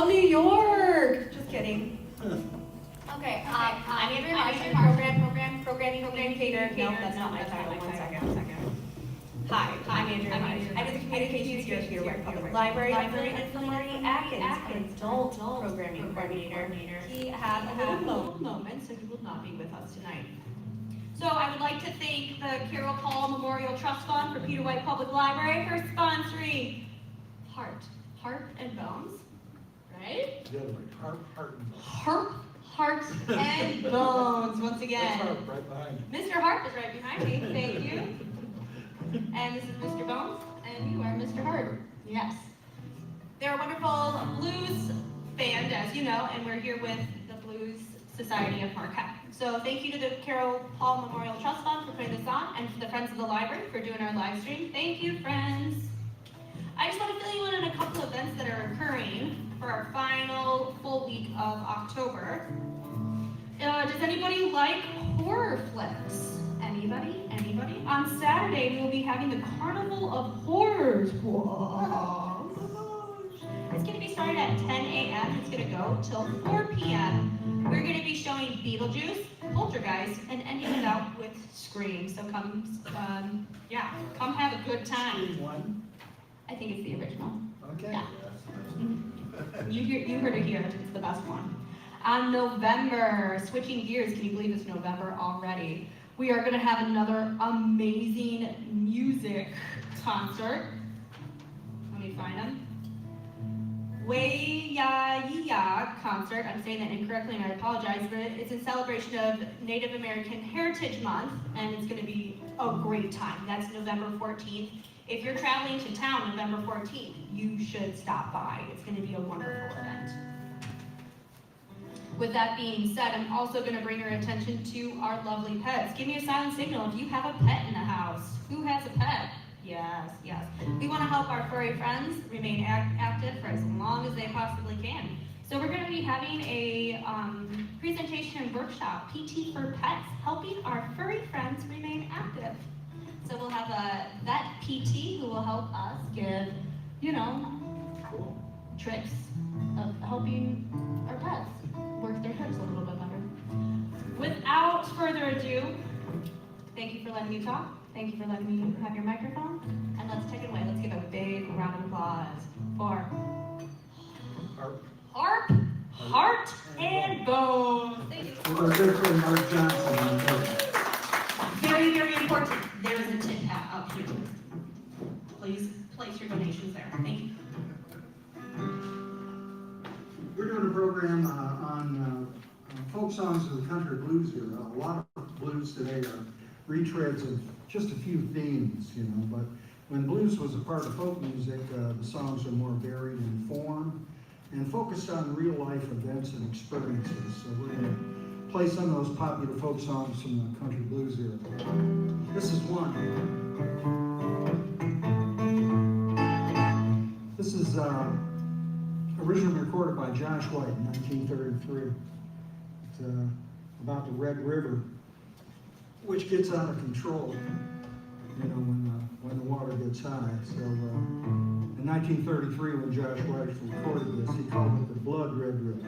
New York. Just kidding. Okay, I'm Andrea Hart, programming communicator. No, that's not my title. One second. Hi, I'm Andrea Hart. I do the communications here at Peter White Public Library. I'm filling in for Marty Atkins, adult programming coordinator. He had a little moment, so he will not be with us tonight. So I would like to thank the Carol Paul Memorial Trust Fund for Peter White Public Library for sponsoring Hart, and Bones, right? The other way, Harp, and Harp, Hart, and Bones, once again. That's Harp right behind you. Mr. Harp is right behind me, thank you. And this is Mr. Bones, and you are Mr. Hart. Yes. They're a wonderful blues band, as you know, and we're here with the Blues Society of Marquette. So thank you to the Carol Paul Memorial Trust Fund for putting this on, and to the Friends of the Library for doing our live stream. Thank you, friends. I just want to fill you in on a couple of events that are occurring for our final full week of October. Does anybody like horror flicks? Anybody? On Saturday, we will be having the Carnival of Horrors. Whoa. It's going to be starting at 10 a.m. It's going to go till 4 p.m. We're going to be showing Beetlejuice, Poltergeist, and ending it out with Scream. So come have a good time. Scream 1? I think it's the original. Okay. Yeah. You heard it here. It's the best one. On November, switching gears, can you believe it's November already? We are going to have another amazing music concert. Let me find them. Way-ya-ya concert. I'm saying that incorrectly and I apologize, but it's in celebration of Native American Heritage Month, and it's going to be a great time. That's November 14th. If you're traveling to town November 14th, you should stop by. It's going to be a wonderful event. With that being said, I'm also going to bring your attention to our lovely pets. Give me a silent signal if you have a pet in the house. Who has a pet? Yes. We want to help our furry friends remain active for as long as they possibly can. So we're going to be having a presentation and workshop, PT for Pets, helping our furry friends remain active. So we'll have a vet PT who will help us give, tricks of helping our pets work their hips a little bit better. Without further adu, thank you for letting me talk. Thank you for letting me have your microphone. And let's take it away. Let's give a big round of applause for Harp, Hart, and Bones. Thank you. We're good for Mark Johnson. Very, very important. There is a tip hat up here. Please place your donations there. Thank you. We're doing a program on folk songs of the country blues here. A lot of blues today are retreads of just a few themes, but when blues was a part of folk music, the songs are more varied in form and focused on real life events and experiences. So we're going to play some of those popular folk songs from the country blues era. This is one. This is originally recorded by Josh White in 1933. It's about the Red River, which gets out of control, when the water gets high. So in 1933, when Josh White recorded this, he called it the Blood Red River.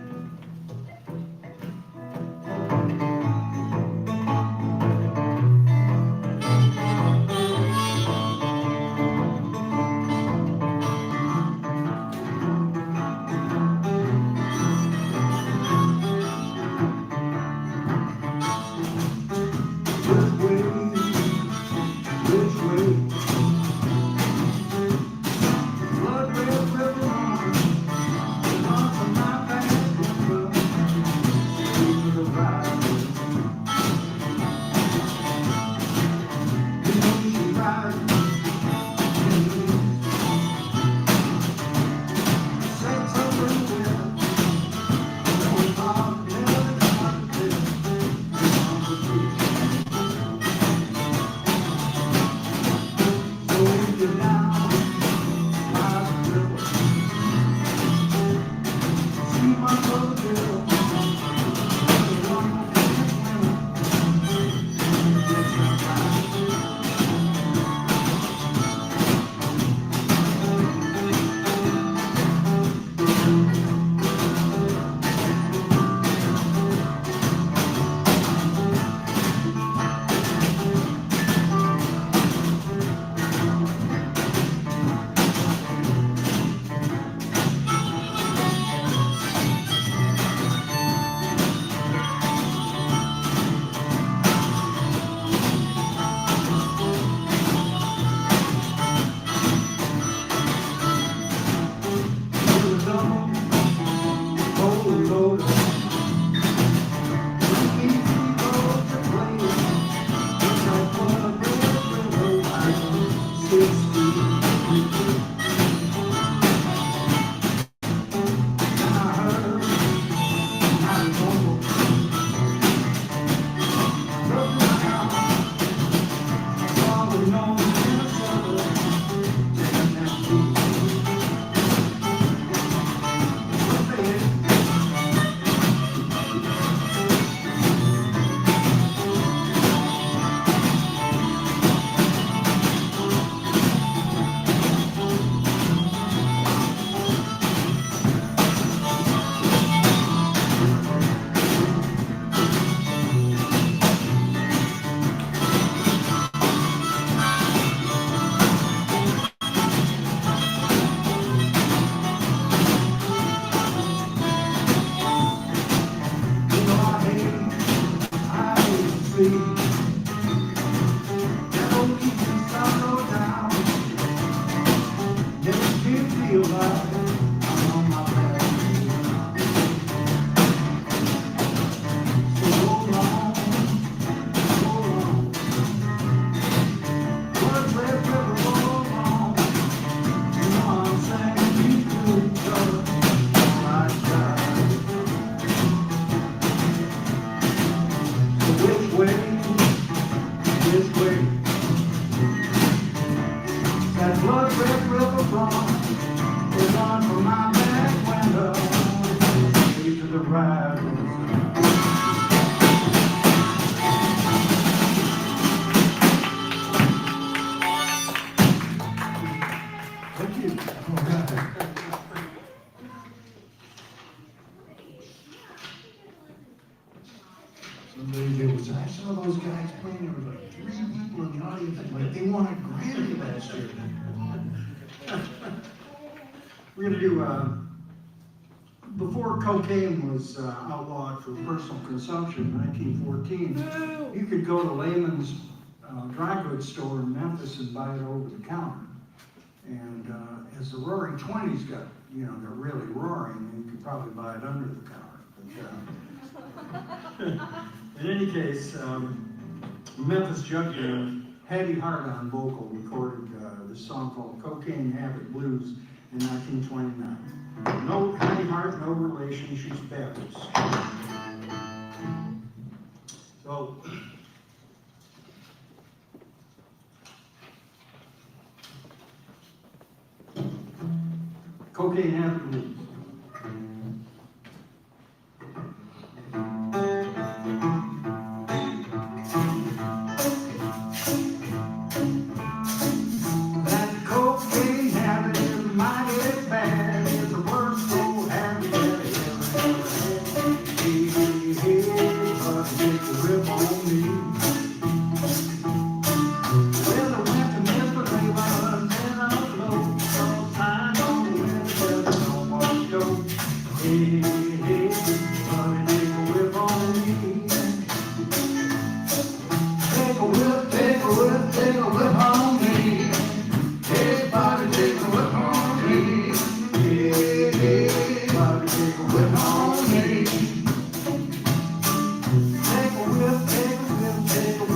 Blood red river, on my past. sleep. Never keeps the sorrow down. Never can feel like I'm on my back. So hold on, hold on. Blood red river roll on. You know I'm saying you could touch my child. So which way? Which way? That blood red river run is on from my back window straight to the rising sun. Thank you. All right. Somebody goes, I saw those guys playing, there was like 3 people in the audience, like they won a Grammy last year. We're gonna do, before cocaine was outlawed for personal consumption in 1914, you could go to Lehman's dry goods store in Memphis and buy it over the counter. And as the Roaring Twenties got, you know, they're really roaring, you could probably buy it under the counter. But, in any case, Memphis jug band, Hart on vocal, recorded this song called Cocaine Habit Blues in 1929. No, Hart, no relation, she's Baptist. So, Cocaine Habit Blues. That cocaine habit is mighty bad. It's the worst old habit that I ever had. Hey, hey, but take a rip on me. Well, I went to Mr. Raymond's and I flow. Cause I know when there's no more show. Hey, hey, but take a rip on me. Take a whip, take a whip, take a whip on me. Everybody take a whip on me. Everybody take a whip on me. Take a whip, take a whip, take a whip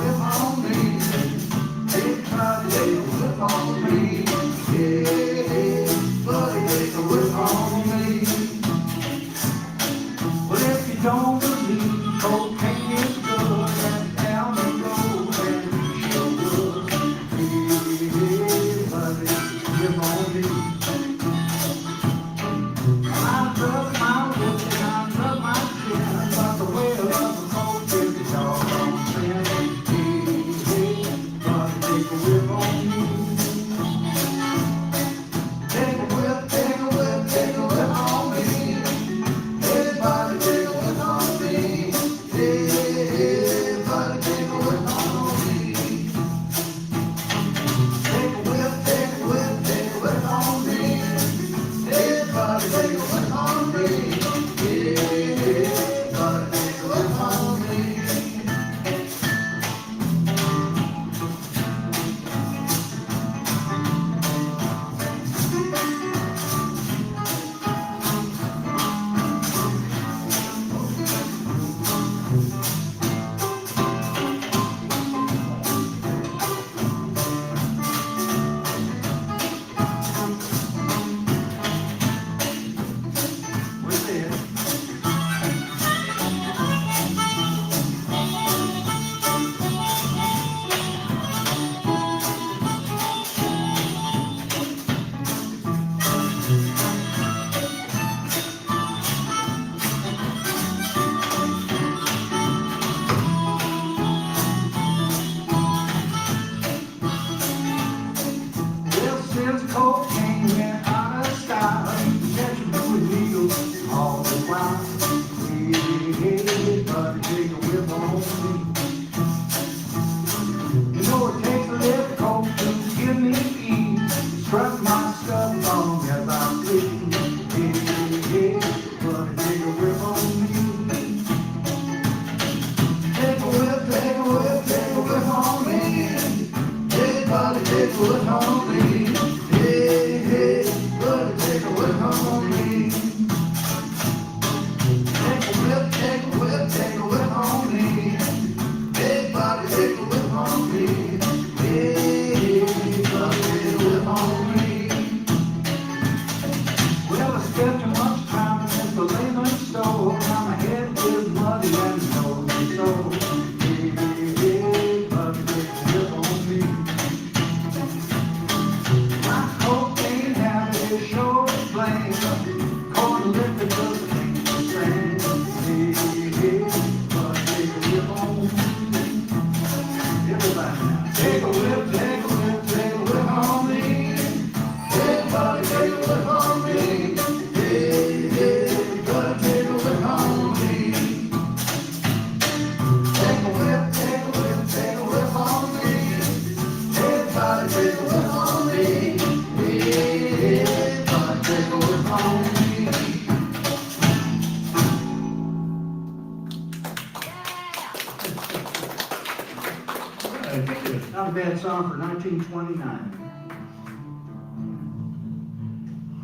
Not a bad song for 1929.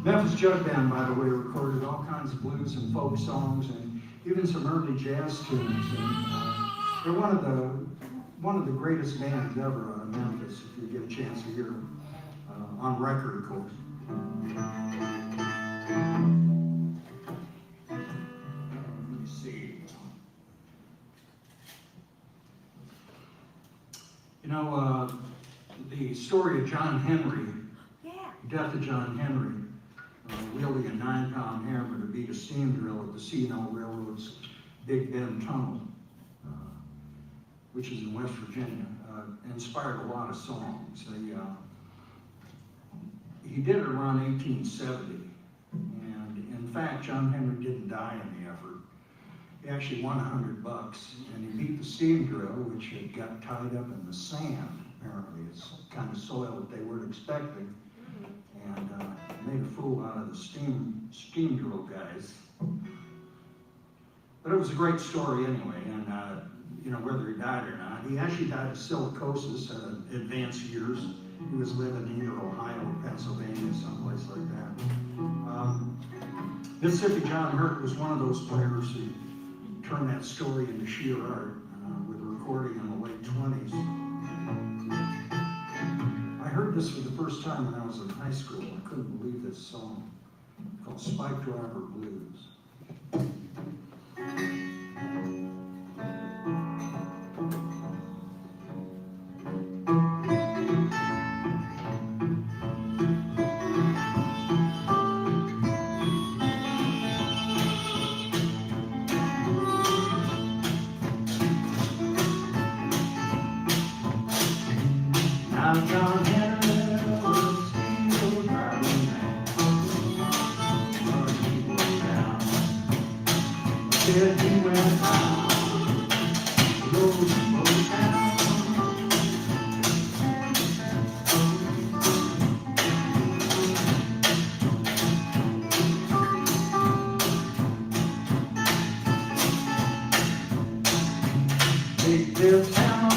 Memphis Jug Band, by the way, recorded all kinds of blues and folk songs and even some early jazz tunes. And they're one of the greatest bands ever out of Memphis, if you get a chance to hear them on record, of course. Let me see. You know, the story of John Henry, death of John Henry, wielding a 9-pound hammer to beat a steam drill at the C&O Railroad's Big Bend Tunnel, which is in West Virginia, inspired a lot of songs. He did it around 1870, and in fact, John Henry didn't die in the effort. He actually won $100, and he beat the steam drill, which had got tied up in the sand, apparently. It's kind of soil that they weren't expecting, and made a fool out of the steam drill guys. But it was a great story anyway, and you know, whether he died or not. He actually died of silicosis in advanced years. He was living in either Ohio or Pennsylvania, someplace like that. Mississippi John Hurt was one of those players who turned that story into sheer art with a recording in the late 20s. I heard this for the first time when I was in high school. I couldn't believe this song called Spike Driver Blues. Now John Henry was still driving down. Said he went down the road to Motown. Big Bill Hammer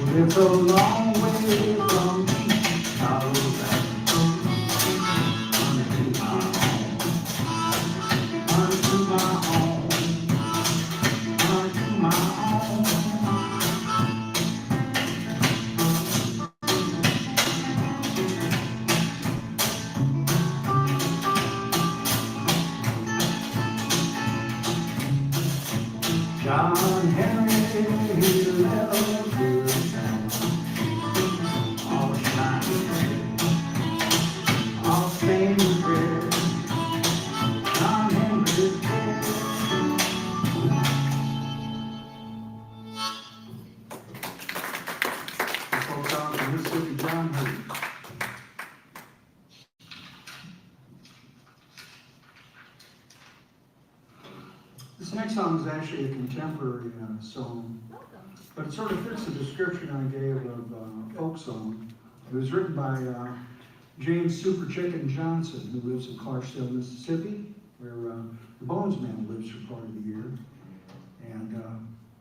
and it's a long way from Chicago back unto my home, unto my home. John Henry, he left good town, all shining red, all stained red. John Henry's dead. The folk song from Mississippi John Henry. This next song is actually a contemporary song, but it sort of fits the description I gave of folk song. It was written by James Super Chicken Johnson, who lives in Clarksdale, Mississippi, where the Bones Man lives for part of the year. And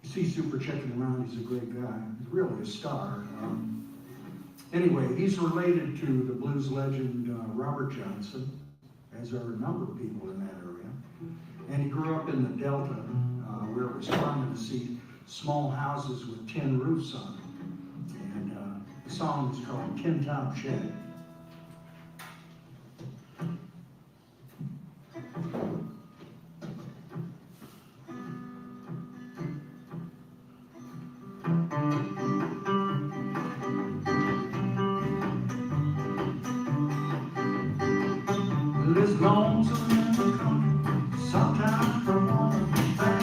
you see Super Chicken around, he's a great guy. He's really a star. Anyway, he's related to the blues legend Robert Johnson, as are a number of people in that area. And he grew up in the Delta, where it was common to see small houses with tin roofs on them. And the song is called Tin Top Shed. lonesome in the country, sometimes I wanna be back.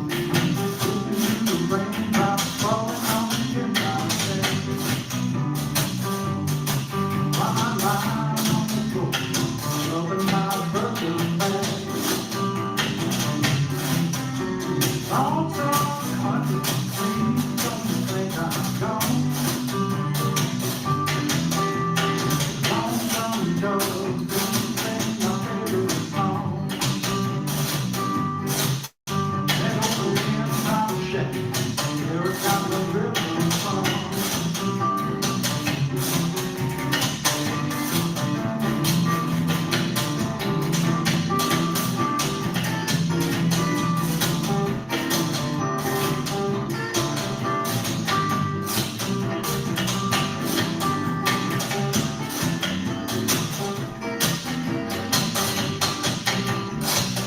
Listening to the raindrops falling on the midnight sand. While I lie on the floor, rubbing my brother's back. Thoughts are country, please don't think I'm gone. Lonesome Joe's been singing my favorite song. Then over in my shack, here comes the river song.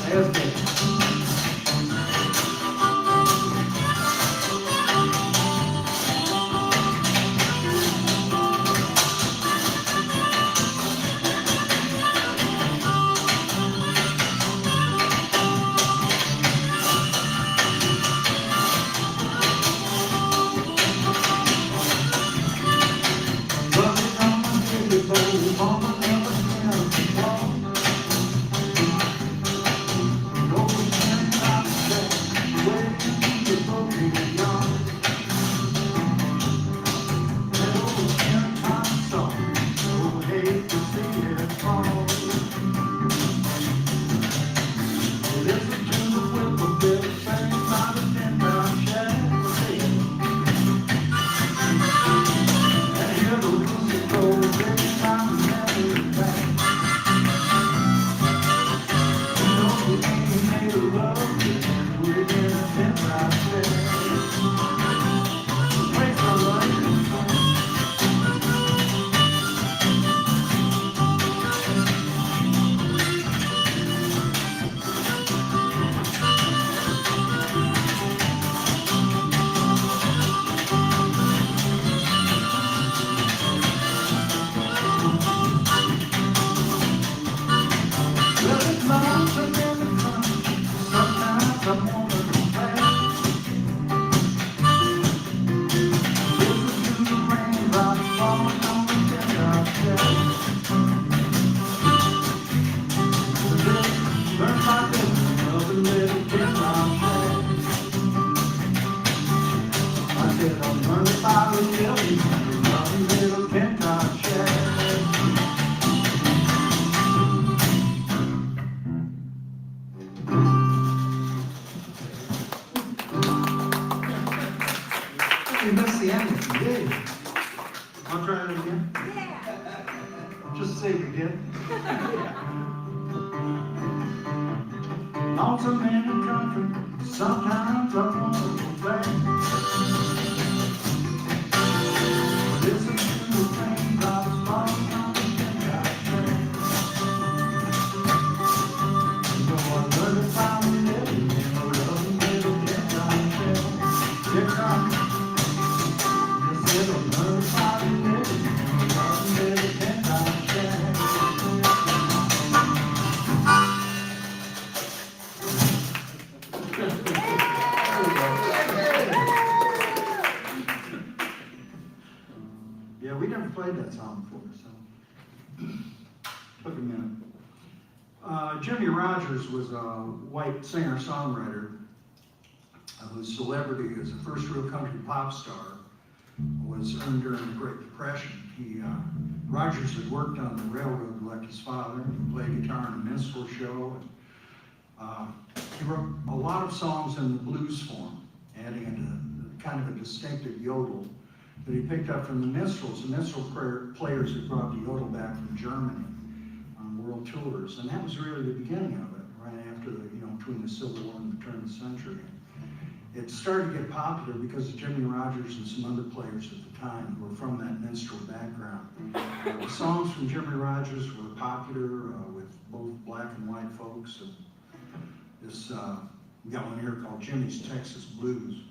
There's me. Running on my baby boat, mama never can walk. Going in my shack, waiting to get broken young. That old tin-time song, oh, hate to see it fall. Listen to the whippoorwill sing by the tin-time shack. And hear the rooster crow every time we never back. You know we ain't made of love, we're in a tin-time shack. Wait for life. Well, it's lonesome in the country, sometimes I wanna go back. Listen to the raindrops falling on the tin-top shack. Learn my business of a little tin-top shack. I said I'm learning by the million of a little tin-top shack. You missed the end, you did. Want to try it again? Yeah. Just say we did. Lonesome in the country, sometimes I wanna go back. Listen to the raindrops falling on the tin-top shack. You know I learned to find a living in a lovely little tin-top shack. Here comes. Little learn how to live in a lovely little tin-top shack. Yeah, we never played that song before, so took a minute. Jimmy Rogers was a white singer-songwriter whose celebrity as a first real country pop star was earned during the Great Depression. Rogers had worked on the railroad like his father. He played guitar in a minstrel show. He wrote a lot of songs in the blues form, adding a kind of a distinctive yodel that he picked up from the minstrels. The minstrel players had brought the yodel back from Germany on world tours, and that was really the beginning of it, right after between the Civil War and the turn of the century. It started to get popular because of Jimmy Rogers and some other players at the time who were from that minstrel background. The songs from Jimmy Rogers were popular with both black and white folks. And this, we got one here called Jimmy's Texas Blues.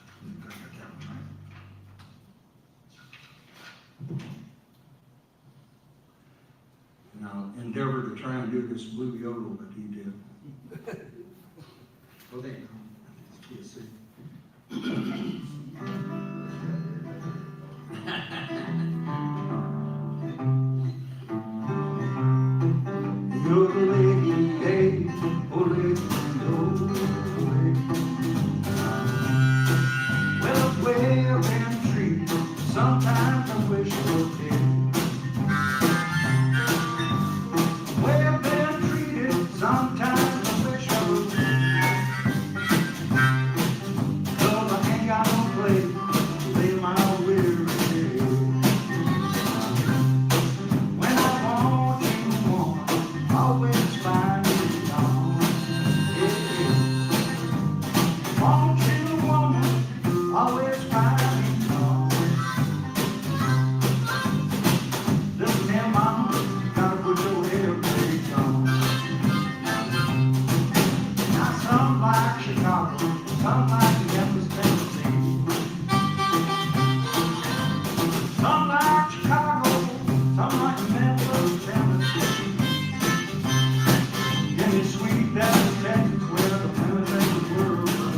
I think I got that one right. were trying to do this blue yodel that he did. Oh, there you go. Let's see. Well, the way I've been treated, sometimes I wish I was dead. The way I've been treated, sometimes I wish I was dead. 'Cause I ain't got no place to lay my weary head. When I want you, woman, always find me gone. Yeah. Want you, woman, always find me gone. Listen here, mama, gotta put your hair back on. Now some like Chicago, some like Memphis, Tennessee. Some like Chicago, some like Memphis, Tennessee. Give me sweet Dallas, Texas, where the women make the world run.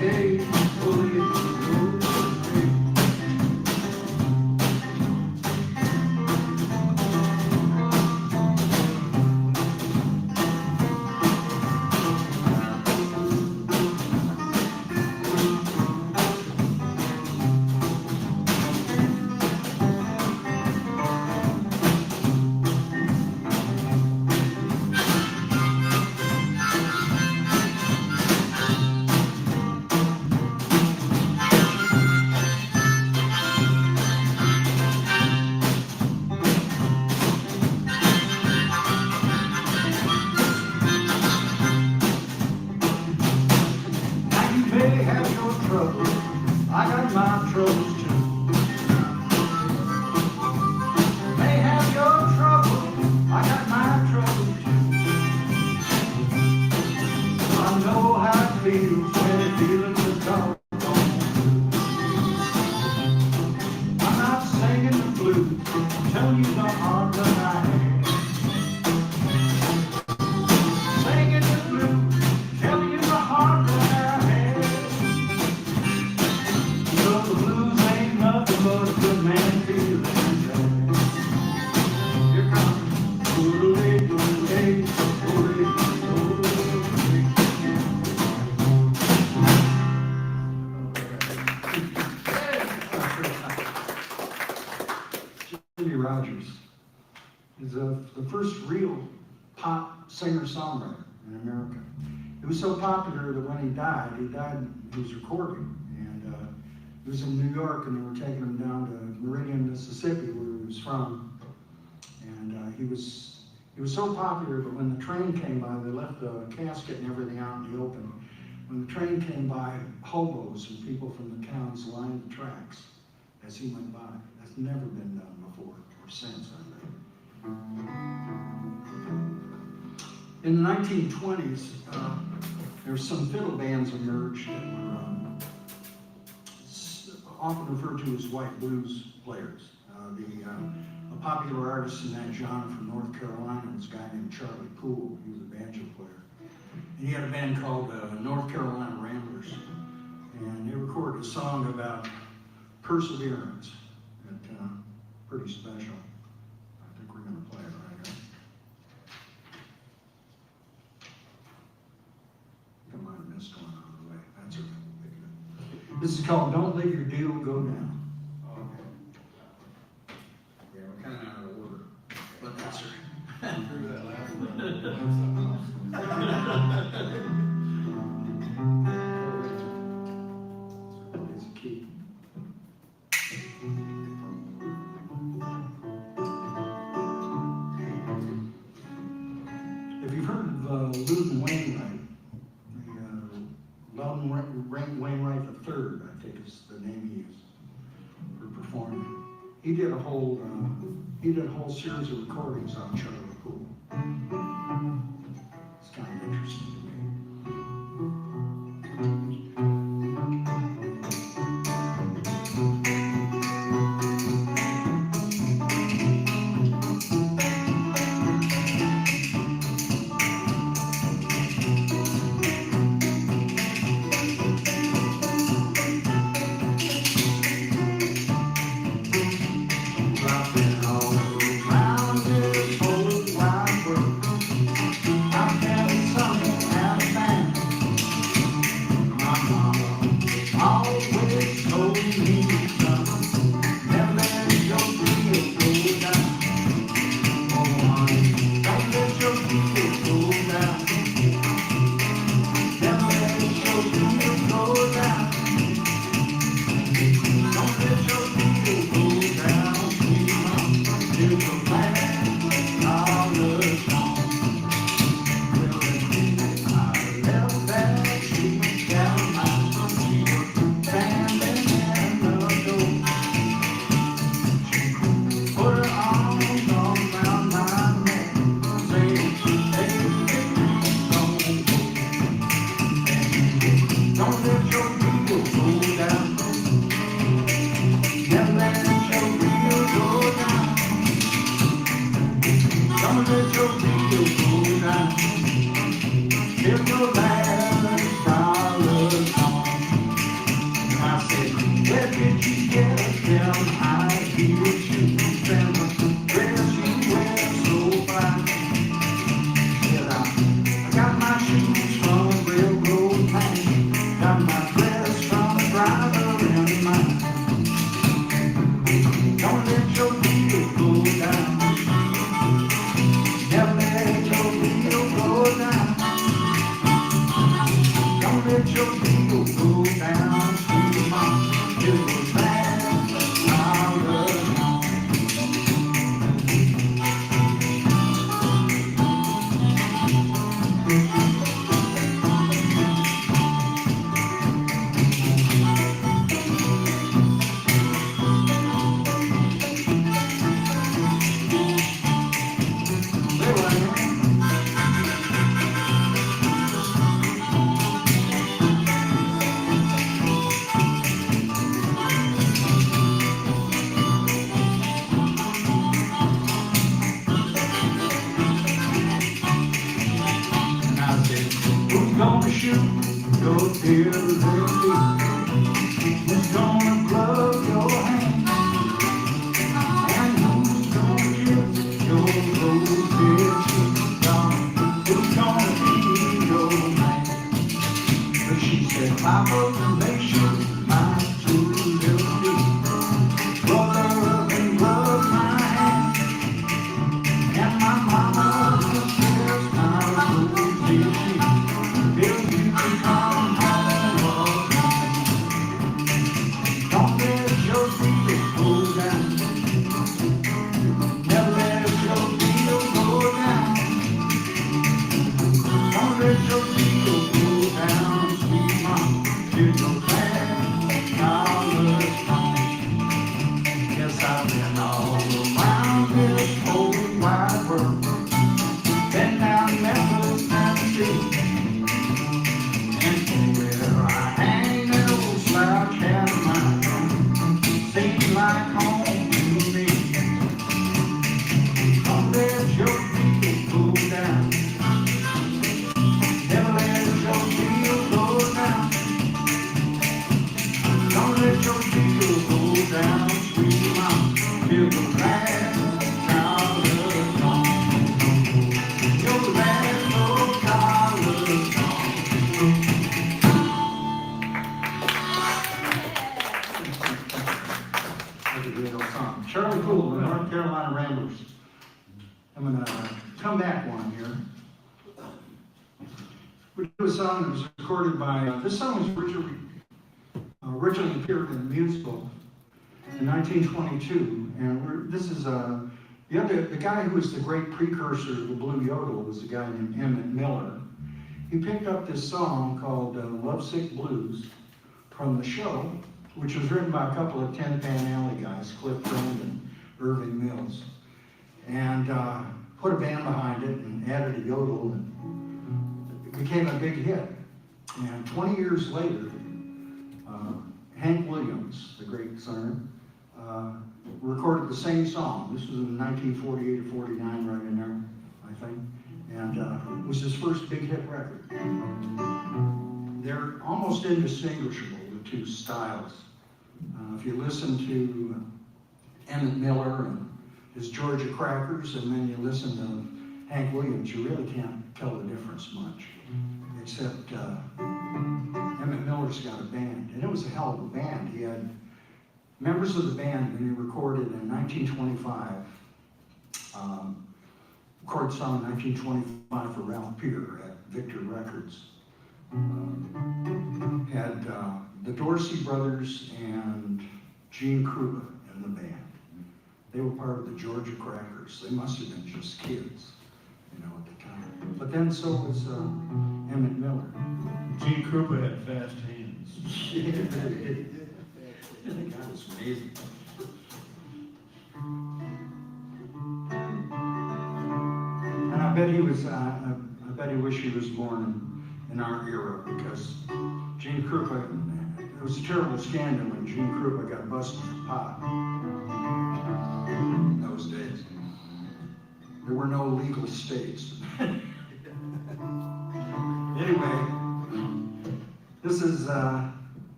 Hey, oh, yeah, oh, hey. Now you may have your troubles, I got my troubles too. May have your troubles, I got my troubles too. I know how it feels when it feels the dark. I'm not singing the blues, I'm telling you the heart that I have. Singing the blues, telling you the heart that I have. So the blues ain't nothing but a good man feeling bad. Here comes oodle-ay, oodle-ay, oodle-ay, oodle-ay. Jimmy Rogers is the first real pop singer-songwriter in America. He was so popular that when he died, he was recording. And he was in New York, and they were taking him down to Meridian, Mississippi, where he was from. And he was so popular that when the train came by, they left the casket and everything out in the open. When the train came by, hobos and people from the towns lined the tracks as he went by. That's never been done before or since, I think. In the 1920s, there were some fiddle bands emerged that were often referred to as white blues players. A popular artist in that genre from North Carolina was a guy named Charlie Poole. He was a banjo player. And he had a band called North Carolina Ramblers. And they recorded a song about perseverance. That, pretty special. I think we're going to play it right here. I might have missed one on the way. That's okay. This is called Don't Let Your Deal Go Down. Okay. Yeah, we're kind of out of order, but that's right. It's a key. If you've heard of Loudon Wainwright, Loudon Wainwright III, I think is the name he used for performing. He did a whole series of recordings on Charlie Poole. It's kind of interesting to me. She gets them high heel shoes and the dress she wears so fine. Said I got my shoes from a railroad man, got my dress from a driver in mine. Don't let your wheel go down. Never let your wheel go down. Don't let your wheel go down, sweet mama. It was bad, I love you. Gonna shoot your tears and feet? Who's gonna glove your hand? And who's gonna kiss your rose-red cheek? Who's gonna be your man? But she said, Papa, make sure my two little feet love and glove my hand. And my mama says, my rose-red cheek. If you can come home, don't let your feet go down. Never let your feet go down. Don't let your feet go down, sweet mama. Till you're glad $1 gone. Yes, I've been all around this whole wide world. Been down Memphis, Tennessee. Where I hang that old slouch hat of mine, seems like home to me. Don't let your feet go down. Never let your feet go down. Don't let your feet go down, sweet mama. Till the last $1 gone. Your last $1 gone. Charlie Poole, the North Carolina Ramblers. I'm going to come back one here. We do a song that was recorded by, this song was originally appeared in a musical in 1922. And this is, the guy who was the great precursor of the Blue Yodel was a guy named Emmett Miller. He picked up this song called Lovesick Blues from the show, which was written by a couple of Tin Pan Alley guys, Cliff Friend and Irving Mills, and put a band behind it and added a yodel, and it became a big hit. And 20 years later, Hank Williams, the great singer, recorded the same song. This was in 1948 or 49, right in there, I think, and it was his first big hit record. They're almost indistinguishable, the two styles. If you listen to Emmett Miller and his Georgia Crackers, and then you listen to Hank Williams, you really can't tell the difference much. Except Emmett Miller's got a band, and it was a hell of a band. He had members of the band when he recorded in 1925, recorded a song in 1925 for Ralph Peter at Victor Records. Had the Dorsey brothers and Gene Krupa in the band. They were part of the Georgia Crackers. They must have been just kids, you know, at the time. But then so was Emmett Miller. Gene Krupa had fast hands. Yeah, that was amazing. And I bet he was. I bet he wished he was born in our era, because Gene Krupa. It was a terrible scandal when Gene Krupa got busted for pot. In those days, there were no legal states. Anyway, this is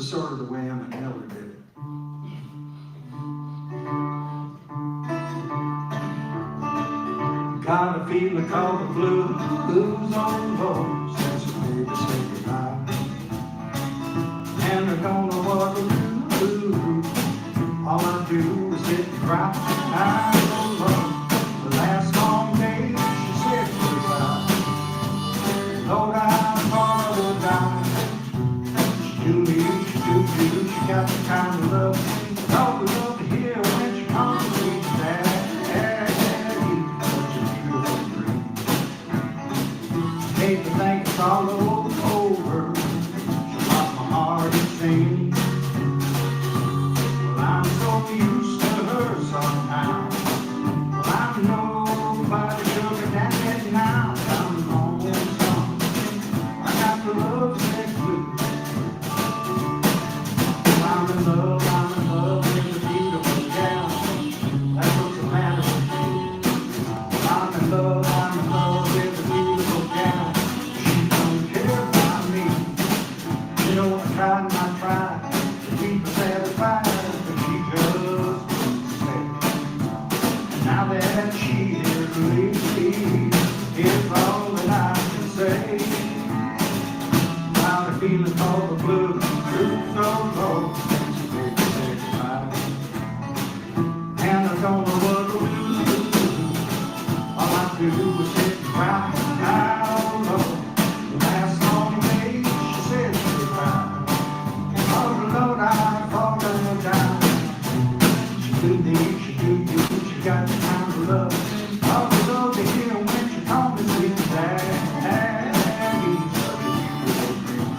sort of the way Emmett Miller did it. Got a feeling called the blues on low since the baby said goodbye. And I don't know what to do. All I do is sit and cry. I don't know the last long day she said goodbye. Lord, I thought I would die. She do me, she do. She got the kind of love I would love to hear when she comes to me. Hate to think it's all over. She lost my heart, it seems. Well, I'm so used to her somehow. Well, I know nobody sugar daddy now. I'm lonesome. I got the love sick blues. I'm in love with a beautiful gal. That's what's the matter with me. I'm in love with a beautiful gal. You know, I tried and I tried to keep her satisfied, but she just wouldn't stay. Now that she is leaving, it's all that I can say. Now the feeling called the blues, so low since the baby said goodbye. And I don't know what to do. All I do is sit and cry. I don't know. The last long day she said goodbye. Oh Lord, I thought I would die. She do me, she do you. She got the kind of love I would love to hear when she called me sweet daddy. Such a beautiful dream.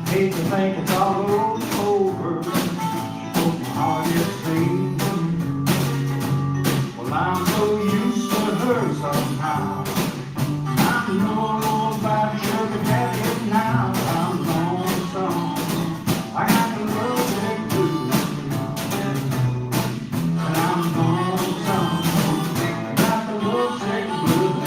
Hate to think it's all over. She broke my heart, it seems. Well, I'm so used to her somehow. I know about sugar daddy now. I'm lonesome. I got the love sick blues. And I'm lonesome. I got the love sick blues.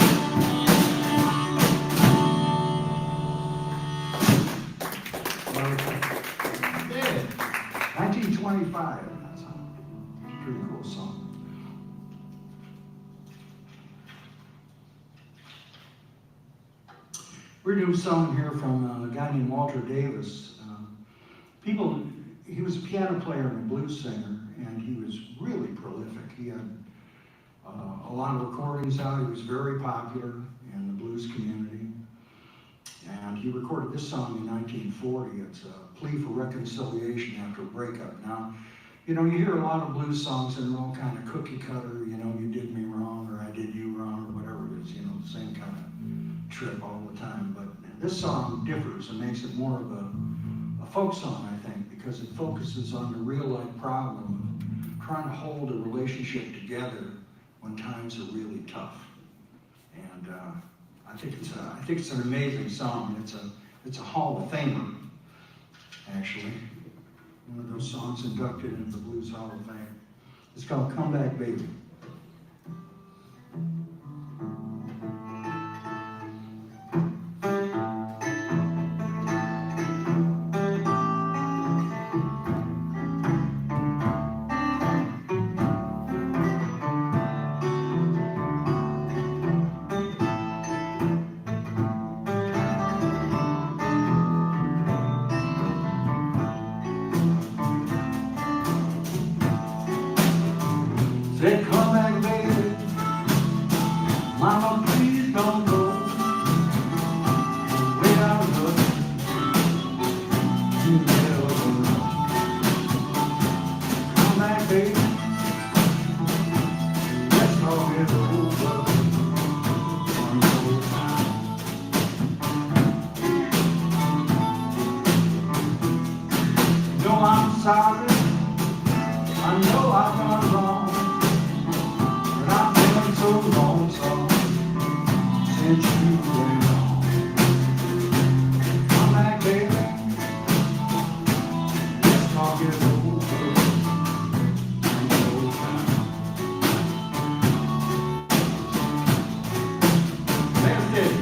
Yeah. 1925. That's a pretty cool song. We're doing a song here from a guy named Walter Davis. He was a piano player and a blues singer, and he was really prolific. He had a lot of recordings out. He was very popular in the blues community. And he recorded this song in 1940. It's a plea for reconciliation after a breakup. Now, you know, you hear a lot of blues songs and they're all kind of cookie cutter, you know, you did me wrong or I did you wrong or whatever it is, you know, the same kind of trip all the time. But this song differs and makes it more of a folk song, I think, because it focuses on the real life problem of trying to hold a relationship together when times are really tough. And I think it's an amazing song. It's a Hall of Famer, actually. One of those songs inducted into the Blues Hall of Fame. It's called Come Back Baby. Said, come back, baby. Mama, please don't go. Without love, you never will know. Come back, baby. Let's talk it over one more time. No, I'm sorry. I know I've done wrong. I've been so lonesome since you went on. Come back, baby. Let's talk it over one more time. Let's do it.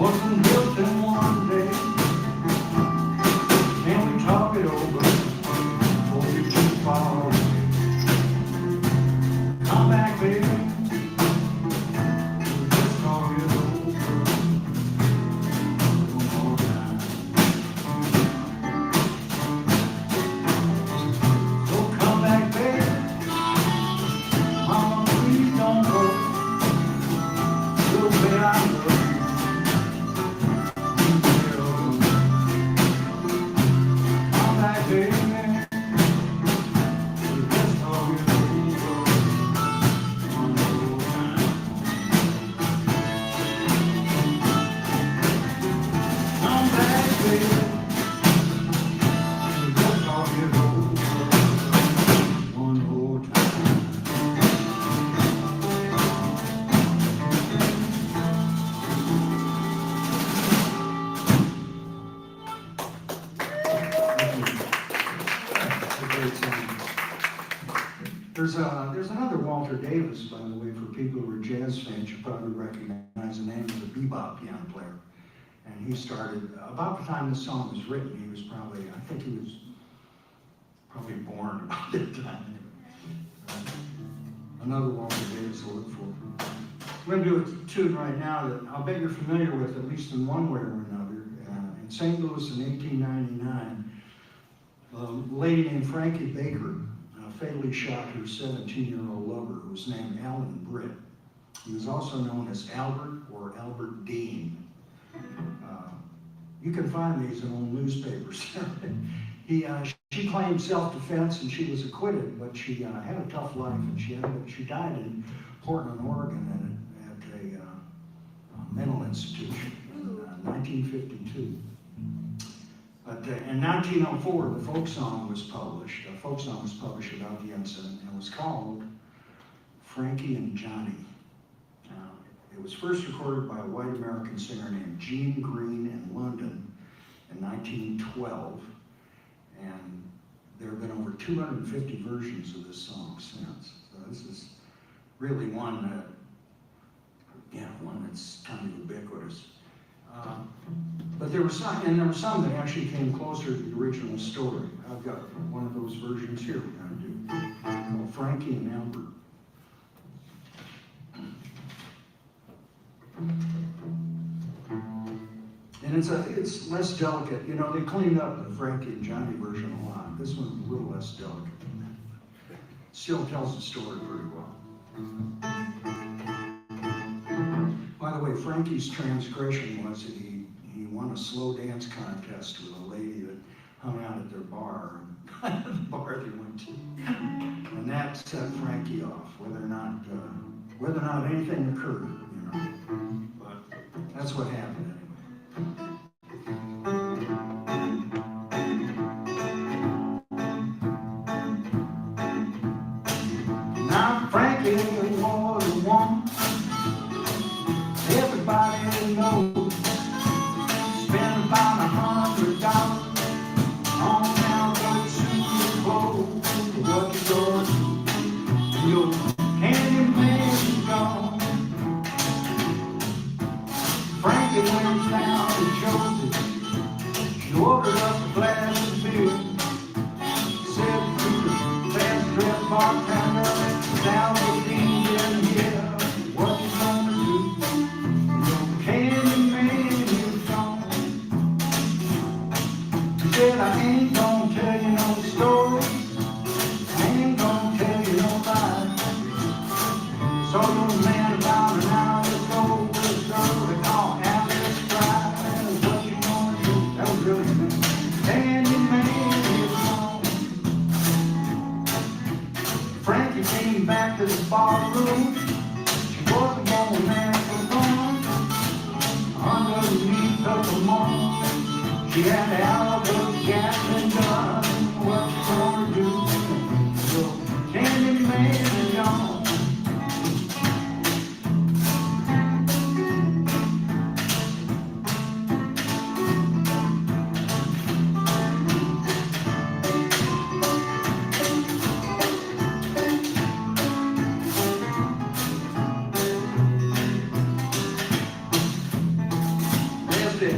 wasn't built in one day. Can we talk it over before you're too far away? Come back, baby. Let's talk it over one more time. So come back, baby. Mama, please don't go. The way I love you. There's another Walter Davis, by the way, for people who are jazz fans. You probably recognize the name of the bebop piano player. And he started, about the time this song was written, he was probably, I think he was probably born about that time. Another Walter Davis to look for. We're going to do a tune right now that I'll bet you're familiar with, at least in one way or another. In St. Louis in 1899, a lady named Frankie Baker fatally shot her 17-year-old lover, who was named Alan Britt. He was also known as Albert or Albert Dean. You can find these in old newspapers. She claimed self-defense and she was acquitted, but she had a tough life, and she died in Portland, Oregon, at a mental institution in 1952. But in 1904, the folk song was published. A folk song was published about the incident, and it was called Frankie and Johnny. It was first recorded by a white American singer named Gene Green in London in 1912, and there have been over 250 versions of this song since. So this is really one that's kind of ubiquitous. But there were some that actually came closer to the original story. I've got one of those versions here we're going to do, called Frankie and Albert. And it's less delicate. You know, they cleaned up the Frankie and Johnny version a lot. This one's a little less delicate than that. Still tells the story pretty well. By the way, Frankie's transgression was that he won a slow dance contest with a lady that hung out at their bar, the bar they went to. And that set Frankie off, whether or not anything occurred, you know. But that's what happened anyway. Now Frankie was the one everybody knows. Spent about $100 on cowboy shoes, clothes, lucky stores. Your handyman is gone. Frankie went down to Josie. She ordered up a glass of beer. Said to the fast dress bartender, now the thing in here, what you gonna do? Your handyman is gone. He said, I ain't gonna tell you no story. I ain't gonna tell you no lie. Saw your man about an hour ago with a girl they call Alice Fry. What you gonna do? That was really good. Handyman is gone. Frankie came back to the bar room. She wasn't going there for fun. Underneath of the moon, she had Albert gas and gun. What you gonna do? So Candyman is gone. Bluesday.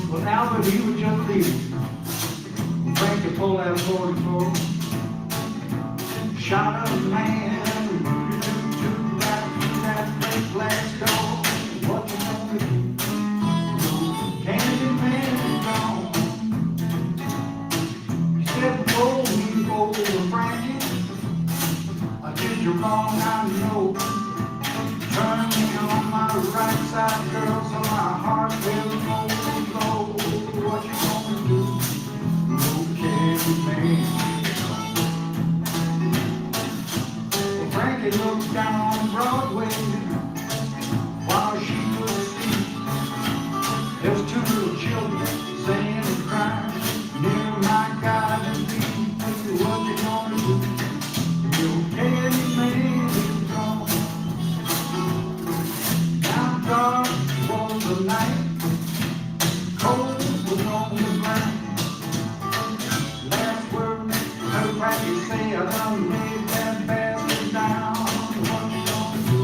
Well, Albert, he was just leaving. Frankie pulled out 44, shot a man, to that big glass door. What you gonna do? Candy man is gone. He said, before we go to Frankie, I did you wrong, I know. Turn me on my right side, girl, so my heart will go. What you gonna do? Okay, man. Well, Frankie looked down on Broadway while she was asleep. There's two little children singing and crying near my garden beat. What you gonna do? You candy man is gone. Now dark was the night, cold was on the ground. Last word heard Frankie say, I done laid that bastard down. What you gonna do?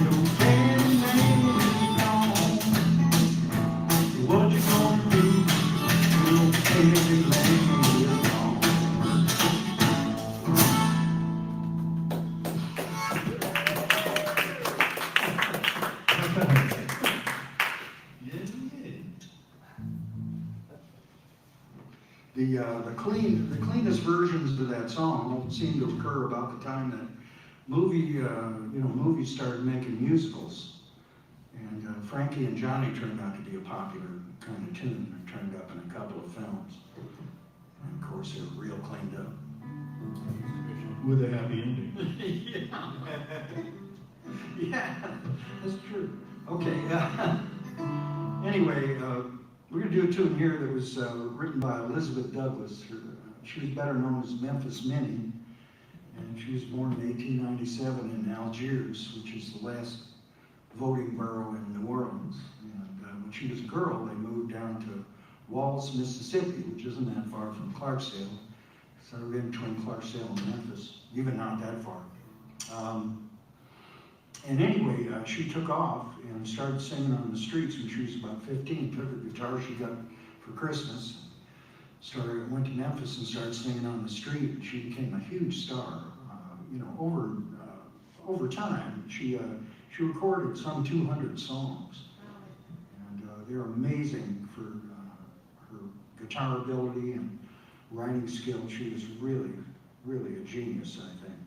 Your candy man is gone. What you gonna do? Your candy man is gone. The cleanest versions of that song seem to occur about the time that movies started making musicals, and Frankie and Johnny turned out to be a popular kind of tune. It turned up in a couple of films, and of course they were real cleaned up. With a happy ending. Yeah, that's true. Okay. Anyway, we're going to do a tune here that was written by Elizabeth Douglas. She was better known as Memphis Minnie, and she was born in 1897 in Algiers, which is the last voting borough in New Orleans. And when she was a girl, they moved down to Walls, Mississippi, which isn't that far from Clarksdale. Sort of in between Clarksdale and Memphis, even not that far. And anyway, she took off and started singing on the streets when she was about 15. Took her guitar she got for Christmas. Went to Memphis and started singing on the street. She became a huge star. Over time, she recorded some 200 songs, and they're amazing for her guitar ability and writing skills. She was really, really a genius, I think.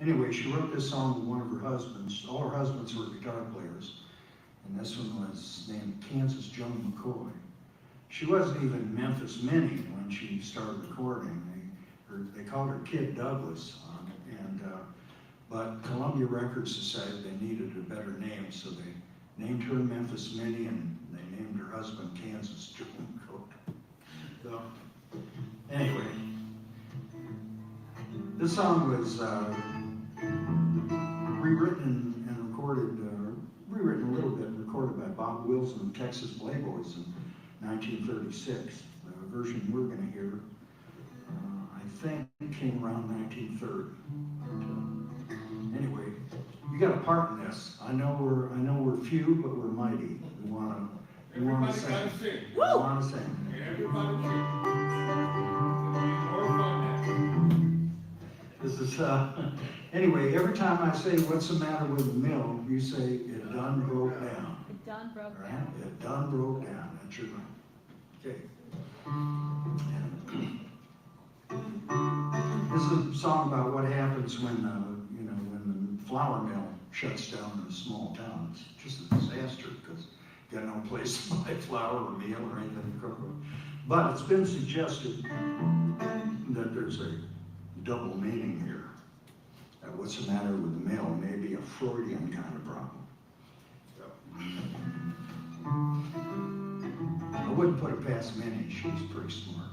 Anyway, she wrote this song with one of her husbands. All her husbands were guitar players, and this one was named Kansas Joan McCoy. She wasn't even Memphis Minnie when she started recording. They called her Kid Douglas on it, but Columbia Records decided they needed a better name, so they named her Memphis Minnie, and they named her husband Kansas Joan McCoy. So, anyway, this song was rewritten and recorded, rewritten a little bit, recorded by Bob Wilson and Texas Playboys in 1936. The version we're going to hear, I think, came around 1930. Anyway, you got a part in this. I know we're few, but we're mighty. We want to sing. We want to sing. Everybody sing. This is anyway. Every time I say, "What's the matter with the mill?" you say, "It done broke down." It done broke Right? down. It done broke down. That's your line. Okay. This is a song about what happens when when the flour mill shuts down in a small town. It's just a disaster because you got no place to buy flour or meal or anything to cook with. But it's been suggested that there's a double meaning here. That what's the matter with the mill may be a Freudian kind of problem. I wouldn't put it past Minnie. She's pretty smart.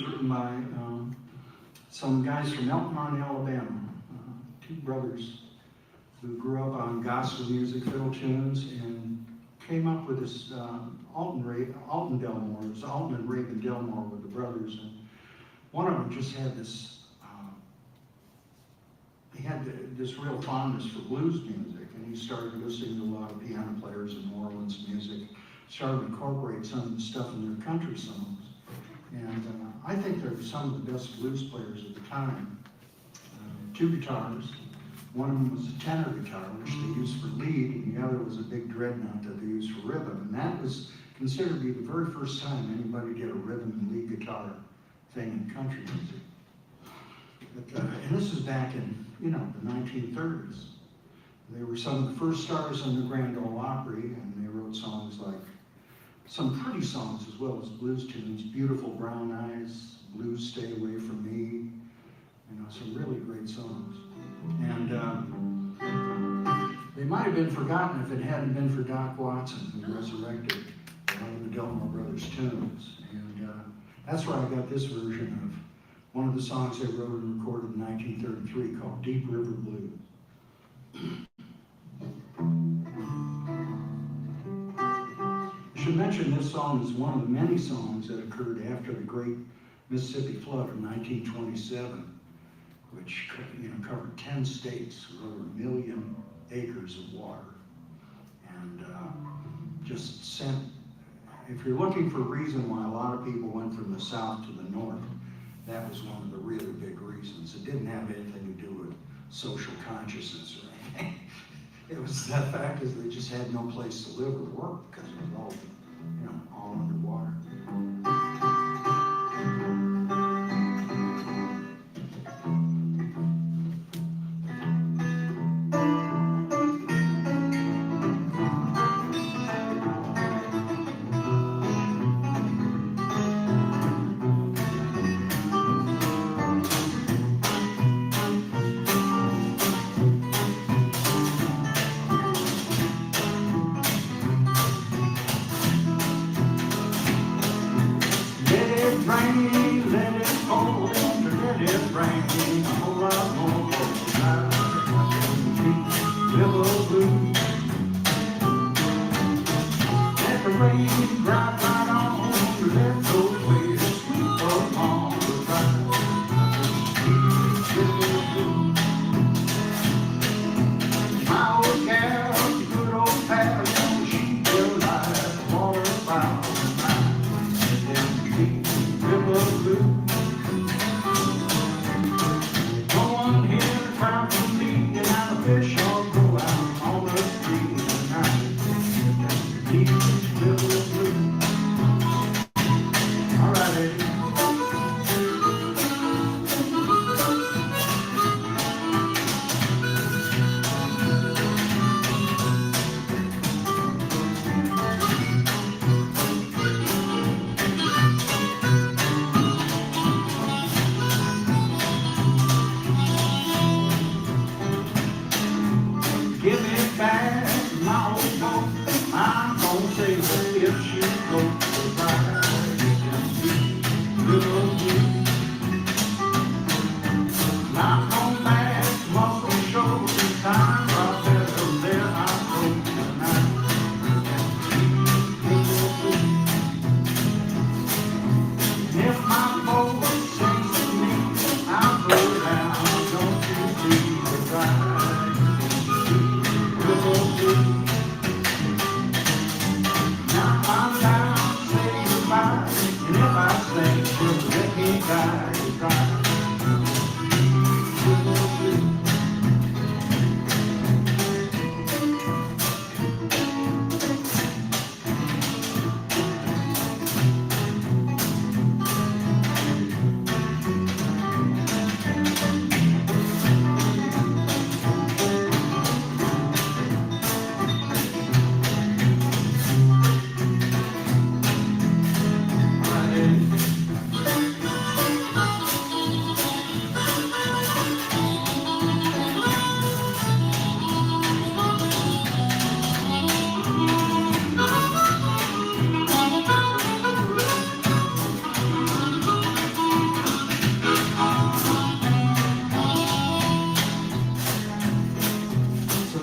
written by some guys from Elkhorn, Alabama, two brothers who grew up on gospel music, fiddle tunes, and came up with this Alton Delmore. It was Alton and Reagan Delmore with the brothers, and one of them just had this. He had this real fondness for blues music, and he started listening to a lot of piano players in New Orleans music. Started to incorporate some of the stuff in their country songs, and I think they're some of the best blues players at the time. Two guitars. One of them was a tenor guitar, which they used for lead, and the other was a big dreadnought that they used for rhythm. And that was considered to be the very first time anybody did a rhythm and lead guitar thing in country music. But, and this is back in, the 1930s. They were some of the first stars on the Grand Ole Opry, and they wrote songs like, some pretty songs as well as blues tunes, Beautiful Brown Eyes, Blues Stay Away From Me, some really great songs. And they might have been forgotten if it hadn't been for Doc Watson, who resurrected one of the Delmore Brothers tunes. And that's where I got this version of one of the songs they wrote and recorded in 1933 called Deep River Blues. I should mention this song is one of the many songs that occurred after the Great Mississippi Flood of 1927, which covered 10 states with over 1 million acres of water. And just sent, if you're looking for a reason why a lot of people went from the south to the north, that was one of the really big reasons. It didn't have anything to do with social consciousness or anything. It was the fact is they just had no place to live or work because it was all underwater.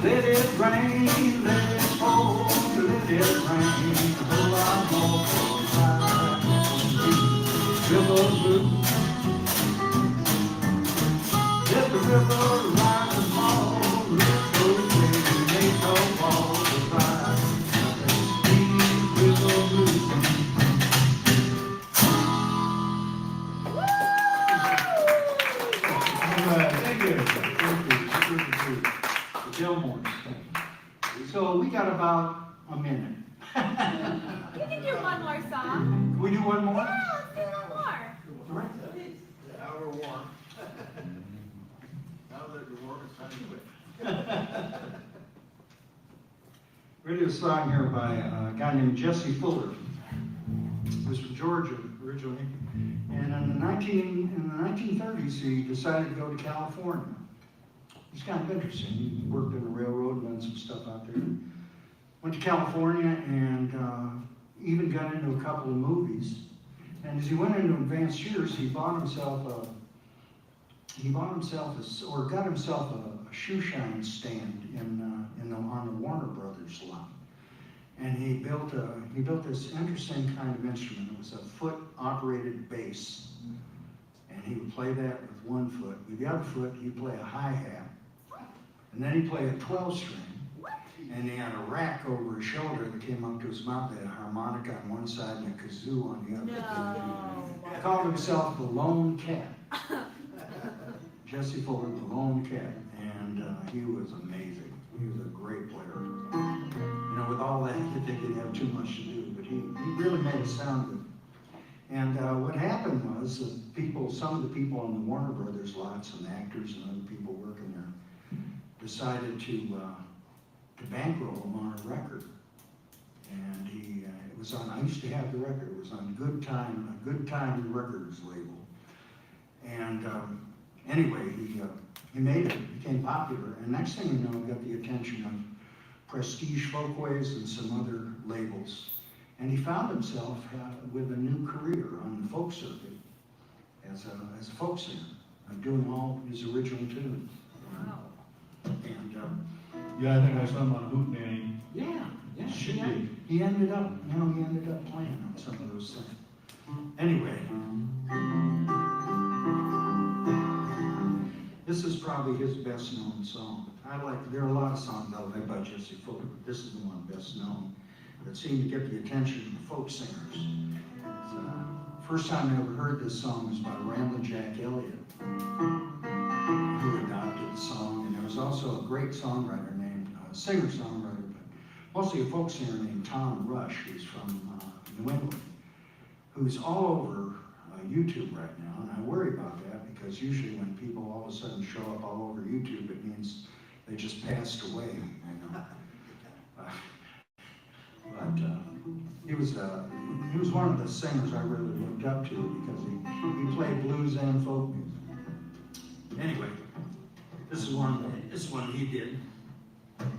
Let it rain, let it pour, let it rain, a whole lot more for river blue. Let the river rise and fall, let it go away, ain't no wall to cry. River blue. All right, thank you. The Gilmores. So we got about a minute. You can do one more song. Can we do one more? Yeah, let's do one more. All right. Hour one. Now that you're working, it's time to quit. Ready a song here by a guy named Jesse Fuller. He was from Georgia originally. And in the 1930s, he decided to go to California. It's kind of interesting. He worked on the railroad, done some stuff out there. Went to California and even got into a couple of movies. And as he went into advanced years, he got himself a shoe shine stand on the Warner Brothers lot. And he built this interesting kind of instrument. It was a foot-operated bass. And he would play that with one foot. With the other foot, he'd play a hi-hat. And then he'd play a 12-string. And he had a rack over his shoulder that came up to his mouth. He had a harmonica on one side and a kazoo on the other. No. He called himself the Lone Cat. Jesse Fuller, the Lone Cat. And he was amazing. He was a great player. You know, with all that, you'd think he'd have too much to do, but he really made it sound good. And what happened was some of the people on the Warner Brothers lots and actors and other people working there decided to bankroll him on a record. And it was on, I used to have the record, it was on Good Time Records label. And anyway, he made it, became popular. And next thing you know, he got the attention of Prestige Folkways and some other labels. And he found himself with a new career on the folk circuit as a folk singer, doing all his original tunes. Wow. And Yeah, I think I saw him on Hoot Nanny. yeah, Should be. he ended up playing on some of those things. Anyway, this is probably his best known song. There are a lot of songs out there by Jesse Fuller, but this is the one best known that seemed to get the attention of the folk singers. First time I ever heard this song was by Ramblin' Jack Elliott, who adopted the song. And there was also a great songwriter named, singer-songwriter, but mostly a folk singer named Tom Rush, who's from New England, who's all over YouTube right now. And I worry about that because usually when people all of a sudden show up all over YouTube, it means they just passed away, you know. But he was one of the singers I really looked up to because he played blues and folk music. Anyway, this is one he did.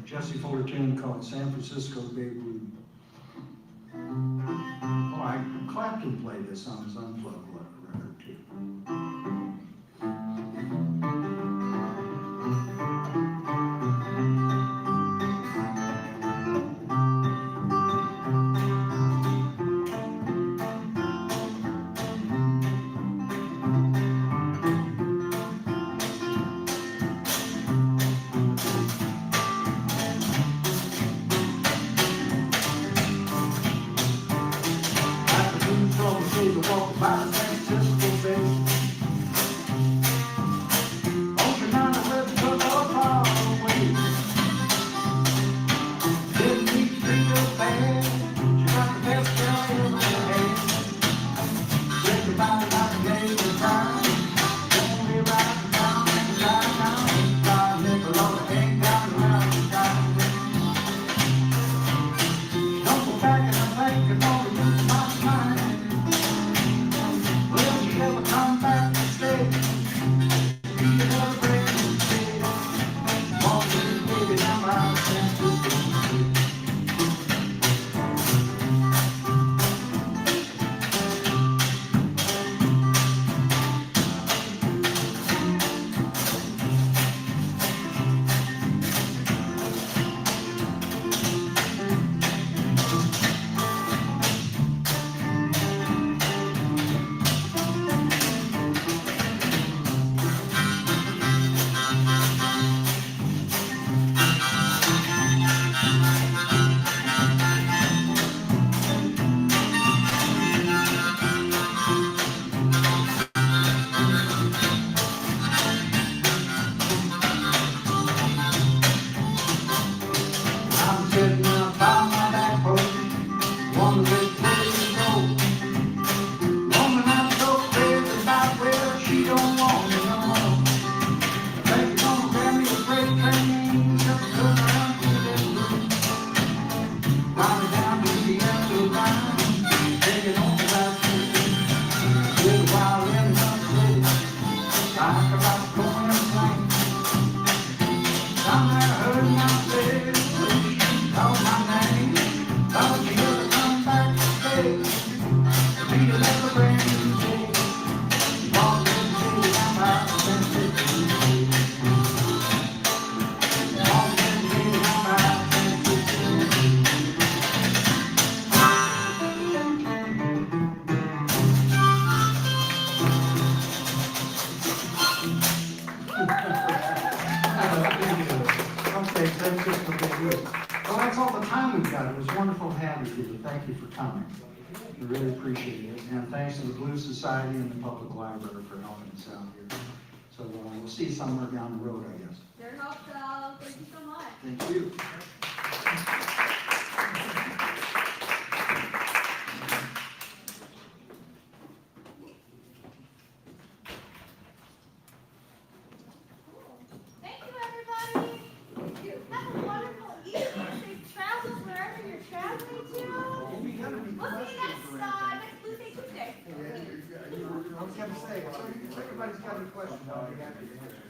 Jesse Fuller tune called San Francisco Bay Blues. Oh, Clapton played this on his Unplugged record too. Walk by the fun we've got. It was wonderful having you here. Thank you for coming. We really appreciate it. And thanks to the Blues Society and the Public Library for helping us out here. So we'll see you somewhere down the road, I guess. Sure hope so. Thank you so much. Thank you. Thank you, everybody. Thank you. Have a wonderful evening. Safe travels wherever you're traveling to. We'll see you next Bluesday Tuesday. I was going to say, so if everybody's got any questions, I'll be happy to answer.